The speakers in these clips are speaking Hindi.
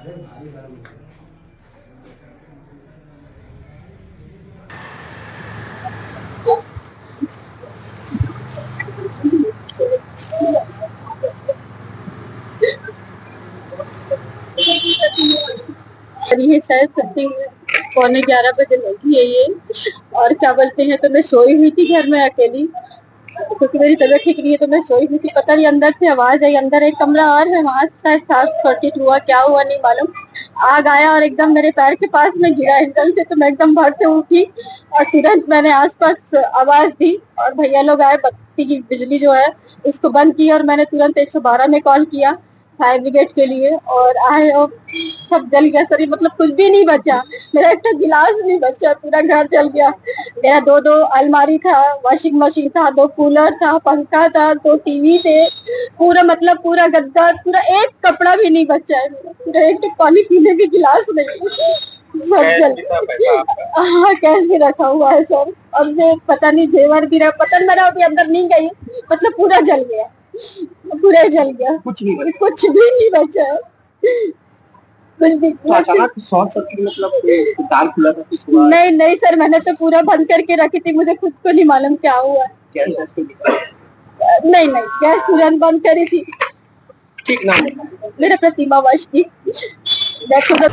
अरे भारी गरम ये शायद समथिंग 11:15 बजे लगी है ये। और क्या बोलते हैं, तो मैं सोई हुई थी घर में अकेली, क्योंकि मेरी तबीयत ठीक नहीं है, तो मैं सोई हुई थी। पता नहीं अंदर से आवाज आई, अंदर एक कमरा और है, वहां से शायद शॉर्ट सर्किट हुआ, क्या हुआ नहीं मालूम। आग आया और एकदम मेरे पैर के पास में गिरा एकदम से, तो मैं एकदम भर से उठी और तुरंत मैंने आसपास आवाज दी और भैया लोग आए, बत्ती की बिजली जो है उसको बंद की और मैंने तुरंत 112 में कॉल किया फायर ब्रिगेड के लिए, और आए और सब जल गया सर, मतलब कुछ भी नहीं बचा। मेरा एक तो गिलास नहीं बचा, पूरा घर जल गया। मेरा दो दो अलमारी था, वॉशिंग मशीन था, 2 कूलर था, पंखा था, 2 टीवी थे, पूरा मतलब पूरा गद्दा, पूरा एक कपड़ा भी नहीं बचा है मेरा, पूरा एक तो पानी पीने की गिलास नहीं, सब जल गया। हाँ कैश भी रखा हुआ है सर, और ये पता नहीं जेवर भी रहा, पता मेरा अभी अंदर नहीं गई, मतलब पूरा जल गया, पूरा जल गया, कुछ भी नहीं बचा, कुछ भी। तो अचानक शॉर्ट सर्किट मतलब तार खुला था कुछ हुआ? नहीं नहीं सर, मैंने तो पूरा बंद करके रखी थी, मुझे खुद को नहीं मालूम क्या हुआ। नहीं नहीं, गैस तुरंत बंद करी थी। ठीक ना? मेरा प्रतिमा वाशनी देखो तो।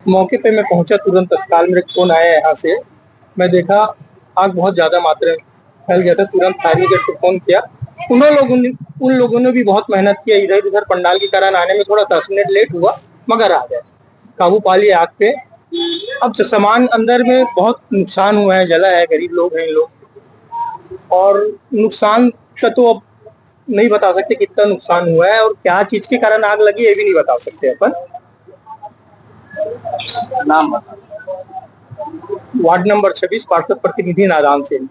मौके पे मैं पहुंचा, तुरंत तत्काल मेरे फोन आया यहाँ से। मैं देखा आग बहुत ज्यादा मात्रा में फैल गया था, तुरंत फायर ब्रिगेड को फोन किया। उन लोगों ने भी बहुत मेहनत किया, इधर उधर पंडाल के कारण आने में थोड़ा 10 मिनट लेट हुआ, मगर आ गए, काबू पा लिया आग पे। अब तो सामान अंदर में बहुत नुकसान हुआ है, जला है, गरीब लोग हैं इन लोग, और नुकसान का तो अब नहीं बता सकते कितना नुकसान हुआ है और क्या चीज के कारण आग लगी, ये भी नहीं बता सकते अपन। नाम बता। वार्ड नंबर 26 पार्षद प्रतिनिधि नारायण सिंह।